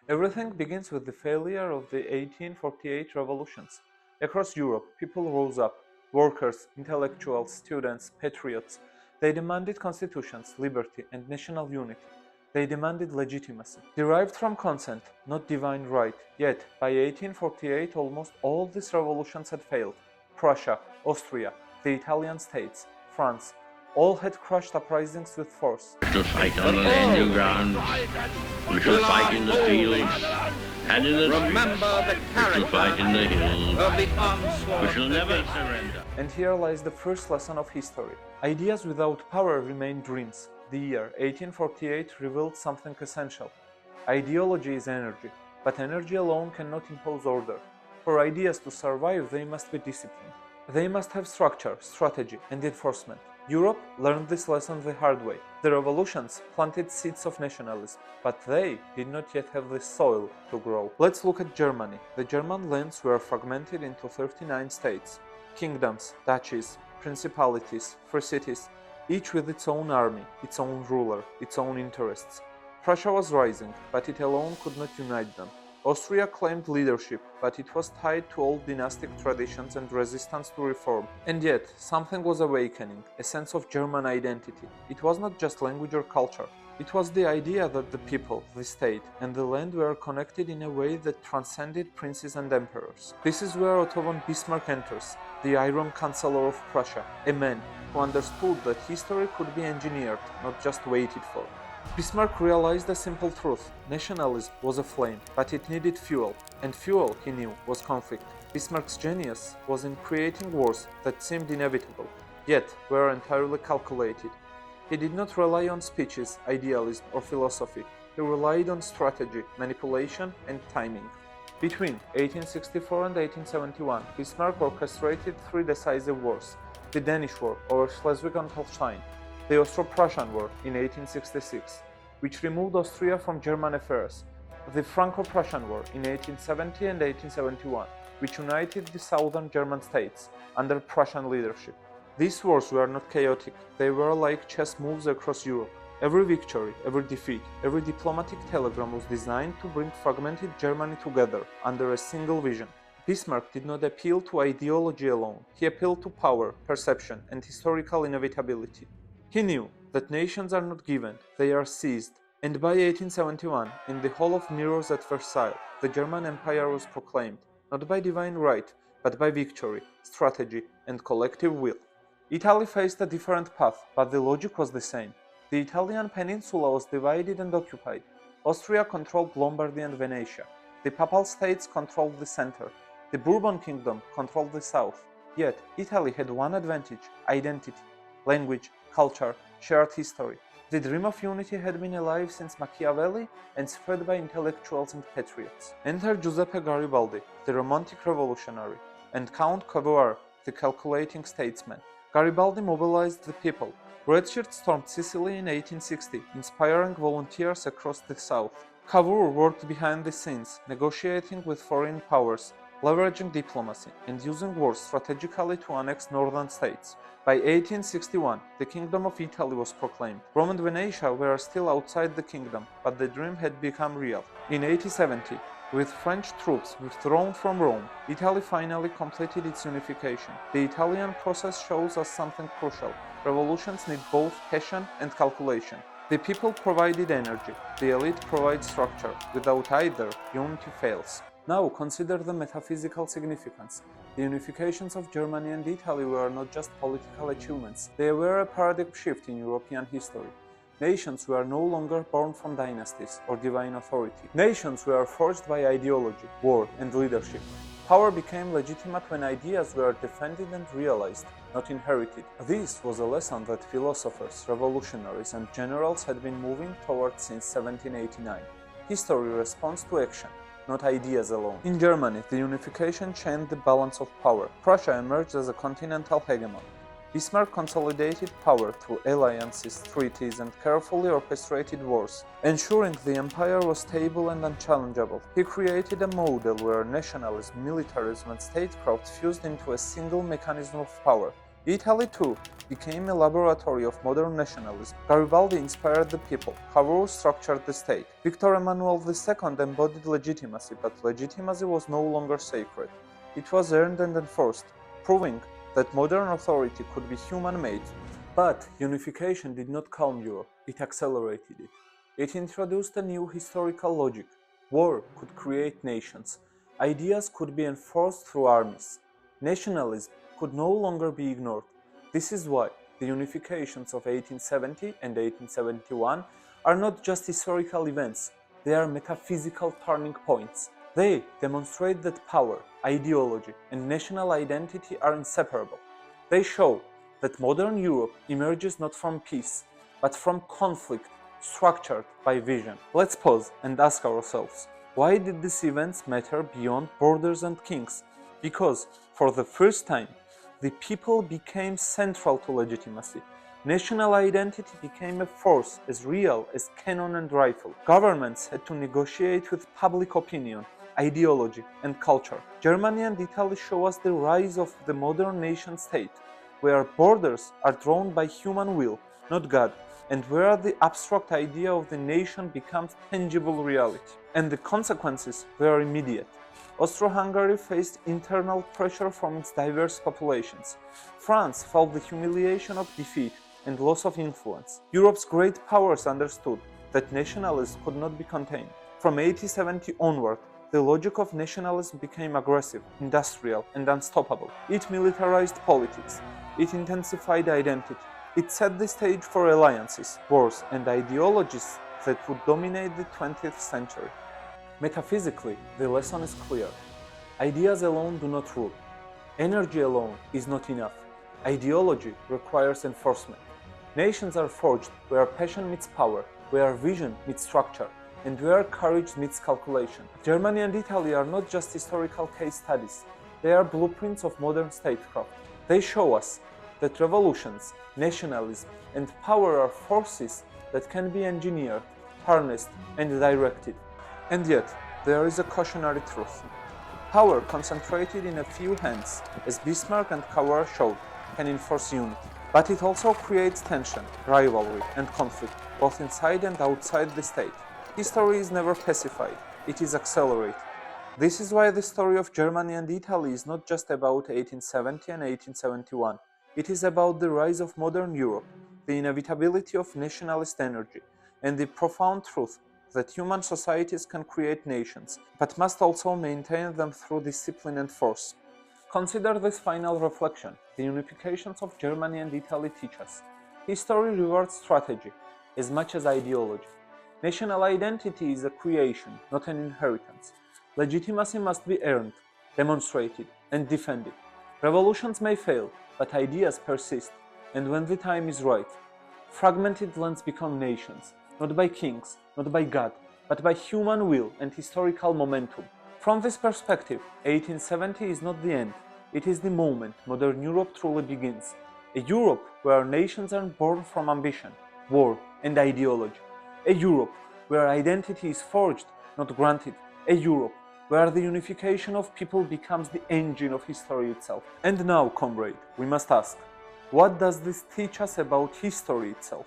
Everything begins with the failure of the 1848 revolutions. Across Europe, people rose up workers, intellectuals, students, patriots. They demanded constitutions, liberty, and national unity. They demanded legitimacy, derived from consent, not divine right. Yet, by 1848, almost all these revolutions had failed. Prussia, Austria, the Italian states, France, all had crushed uprisings with force. We shall fight on the land ground. We shall fight in the fields and in the streets. Remember the We shall character fight in the hills. of the onslaught. We shall never surrender. And here lies the first lesson of history. Ideas without power remain dreams. The year 1848 revealed something essential. Ideology is energy, but energy alone cannot impose order. For ideas to survive, they must be disciplined. They must have structure, strategy, and enforcement. Europe learned this lesson the hard way. The revolutions planted seeds of nationalism, but they did not yet have the soil to grow. Let's look at Germany. The German lands were fragmented into 39 states. Kingdoms, duchies, principalities, free cities, each with its own army, its own ruler, its own interests. Prussia was rising, but it alone could not unite them. Austria claimed leadership, but it was tied to old dynastic traditions and resistance to reform. And yet, something was awakening, a sense of German identity. It was not just language or culture. It was the idea that the people, the state, and the land were connected in a way that transcended princes and emperors. This is where Otto von Bismarck enters, the Iron Chancellor of Prussia, a man who understood that history could be engineered, not just waited for. Bismarck realized a simple truth. Nationalism was a flame, but it needed fuel, and fuel, he knew, was conflict. Bismarck's genius was in creating wars that seemed inevitable, yet were entirely calculated. He did not rely on speeches, idealism, or philosophy. He relied on strategy, manipulation, and timing. Between 1864 and 1871, Bismarck orchestrated three decisive wars: the Danish War over Schleswig and Holstein, the Austro-Prussian War in 1866, which removed Austria from German affairs, the Franco-Prussian War in 1870 and 1871, which united the southern German states under Prussian leadership. These wars were not chaotic, they were like chess moves across Europe. Every victory, every defeat, every diplomatic telegram was designed to bring fragmented Germany together under a single vision. Bismarck did not appeal to ideology alone, he appealed to power, perception, and historical inevitability. He knew that nations are not given, they are seized, and by 1871, in the Hall of Mirrors at Versailles, the German Empire was proclaimed, not by divine right, but by victory, strategy, and collective will. Italy faced a different path, but the logic was the same. The Italian peninsula was divided and occupied. Austria controlled Lombardy and Venetia. The Papal States controlled the center. The Bourbon Kingdom controlled the south. Yet, Italy had one advantage: identity, language, culture, shared history. The dream of unity had been alive since Machiavelli and spread by intellectuals and patriots. Enter Giuseppe Garibaldi, the romantic revolutionary, and Count Cavour, the calculating statesman. Garibaldi mobilized the people. Redshirt stormed Sicily in 1860, inspiring volunteers across the south. Cavour worked behind the scenes, negotiating with foreign powers, leveraging diplomacy, and using wars strategically to annex northern states. By 1861, the Kingdom of Italy was proclaimed. Rome and Venetia were still outside the kingdom, but the dream had become real. In 1870, with French troops withdrawn from Rome, Italy finally completed its unification. The Italian process shows us something crucial. Revolutions need both passion and calculation. The people provided energy, the elite provides structure. Without either, unity fails. Now consider the metaphysical significance. The unifications of Germany and Italy were not just political achievements, they were a paradigm shift in European history. Nations were no longer born from dynasties or divine authority. Nations were forged by ideology, war, and leadership. Power became legitimate when ideas were defended and realized, not inherited. This was a lesson that philosophers, revolutionaries, and generals had been moving towards since 1789. History responds to action, not ideas alone. In Germany, the unification changed the balance of power. Prussia emerged as a continental hegemon. Bismarck consolidated power through alliances, treaties, and carefully orchestrated wars, ensuring the empire was stable and unchallengeable. He created a model where nationalism, militarism, and statecraft fused into a single mechanism of power. Italy, too, became a laboratory of modern nationalism. Garibaldi inspired the people. Cavour structured the state. Victor Emmanuel II embodied legitimacy, but legitimacy was no longer sacred. It was earned and enforced, proving that modern authority could be human-made. But unification did not calm Europe, it accelerated it. It introduced a new historical logic. War could create nations. Ideas could be enforced through armies. Nationalism could no longer be ignored. This is why the unifications of 1870 and 1871 are not just historical events, they are metaphysical turning points. They demonstrate that power, ideology, and national identity are inseparable. They show that modern Europe emerges not from peace, but from conflict structured by vision. Let's pause and ask ourselves, why did these events matter beyond borders and kings? Because, for the first time, the people became central to legitimacy. National identity became a force as real as cannon and rifle. Governments had to negotiate with public opinion, ideology, and culture. Germany and Italy show us the rise of the modern nation state, where borders are drawn by human will, not God, and where the abstract idea of the nation becomes tangible reality. And the consequences were immediate. Austro-Hungary faced internal pressure from its diverse populations. France felt the humiliation of defeat and loss of influence. Europe's great powers understood that nationalism could not be contained. From 1870 onward, the logic of nationalism became aggressive, industrial, and unstoppable. It militarized politics. It intensified identity. It set the stage for alliances, wars, and ideologies that would dominate the 20th century. Metaphysically, the lesson is clear. Ideas alone do not rule. Energy alone is not enough. Ideology requires enforcement. Nations are forged where passion meets power, where vision meets structure, and where courage meets calculation. Germany and Italy are not just historical case studies, they are blueprints of modern statecraft. They show us that revolutions, nationalism, and power are forces that can be engineered, harnessed, and directed. And yet, there is a cautionary truth. Power concentrated in a few hands, as Bismarck and Cavour showed, can enforce unity. But it also creates tension, rivalry, and conflict, both inside and outside the state. History is never pacified, it is accelerated. This is why the story of Germany and Italy is not just about 1870 and 1871. It is about the rise of modern Europe, the inevitability of nationalist energy, and the profound truth that human societies can create nations, but must also maintain them through discipline and force. Consider this final reflection. The unifications of Germany and Italy teach us. History rewards strategy as much as ideology. National identity is a creation, not an inheritance. Legitimacy must be earned, demonstrated, and defended. Revolutions may fail, but ideas persist, and when the time is right, fragmented lands become nations, not by kings, not by God, but by human will and historical momentum. From this perspective, 1870 is not the end, it is the moment modern Europe truly begins. A Europe where nations are born from ambition, war, and ideology. A Europe where identity is forged, not granted. A Europe where the unification of people becomes the engine of history itself. And now, comrade, we must ask, what does this teach us about history itself?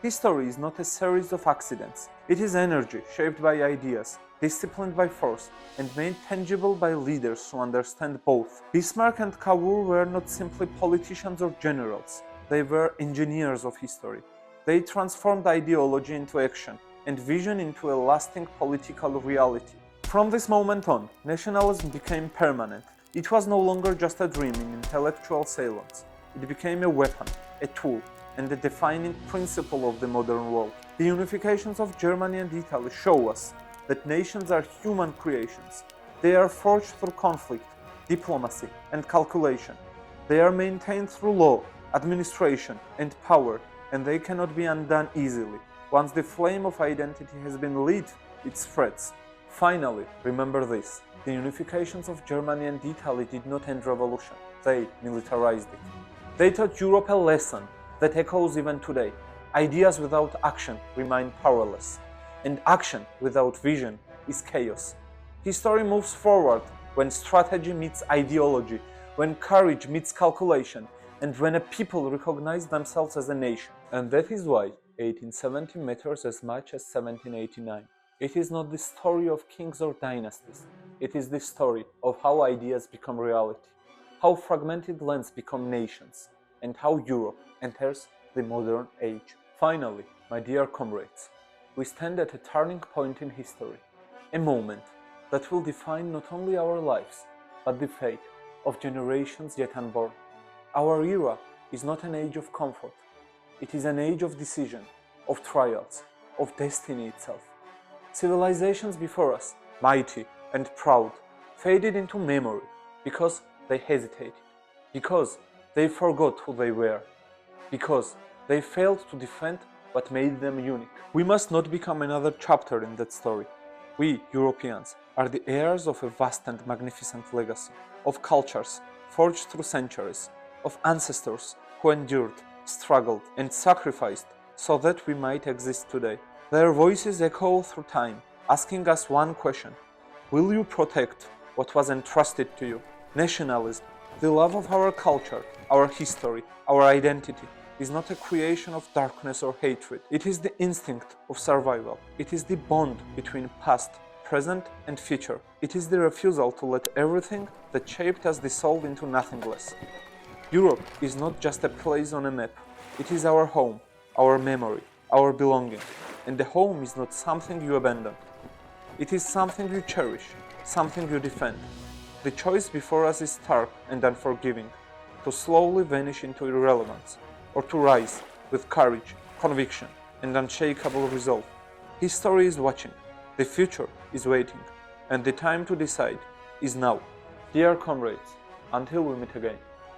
History is not a series of accidents. It is energy shaped by ideas, disciplined by force, and made tangible by leaders who understand both. Bismarck and Cavour were not simply politicians or generals. They were engineers of history. They transformed ideology into action and vision into a lasting political reality. From this moment on, nationalism became permanent. It was no longer just a dream in intellectual salons. It became a weapon, a tool, and a defining principle of the modern world. The unifications of Germany and Italy show us that nations are human creations. They are forged through conflict, diplomacy, and calculation. They are maintained through law, administration, and power, and they cannot be undone easily. Once the flame of identity has been lit, it spreads. Finally, remember this. The unifications of Germany and Italy did not end revolution. They militarized it. They taught Europe a lesson that echoes even today. Ideas without action remain powerless, and action without vision is chaos. History moves forward when strategy meets ideology, when courage meets calculation, and when a people recognize themselves as a nation. And that is why 1870 matters as much as 1789. It is not the story of kings or dynasties. It is the story of how ideas become reality, how fragmented lands become nations, and how Europe enters the modern age. Finally, my dear comrades, we stand at a turning point in history, a moment that will define not only our lives, but the fate of generations yet unborn. Our era is not an age of comfort. It is an age of decision, of trials, of destiny itself. Civilizations before us, mighty and proud, faded into memory because they hesitated, because they forgot who they were, because they failed to defend what made them unique. We must not become another chapter in that story. We, Europeans, are the heirs of a vast and magnificent legacy, of cultures forged through centuries, of ancestors who endured, struggled, and sacrificed so that we might exist today. Their voices echo through time, asking us one question: will you protect what was entrusted to you? Nationalism, the love of our culture, our history, our identity, is not a creation of darkness or hatred. It is the instinct of survival. It is the bond between past, present, and future. It is the refusal to let everything that shaped us dissolve into nothingness. Europe is not just a place on a map. It is our home, our memory, our belonging. And the home is not something you abandon. It is something you cherish, something you defend. The choice before us is stark and unforgiving: to slowly vanish into irrelevance, or to rise with courage, conviction, and unshakable resolve. History is watching, the future is waiting, and the time to decide is now. Dear comrades, until we meet again.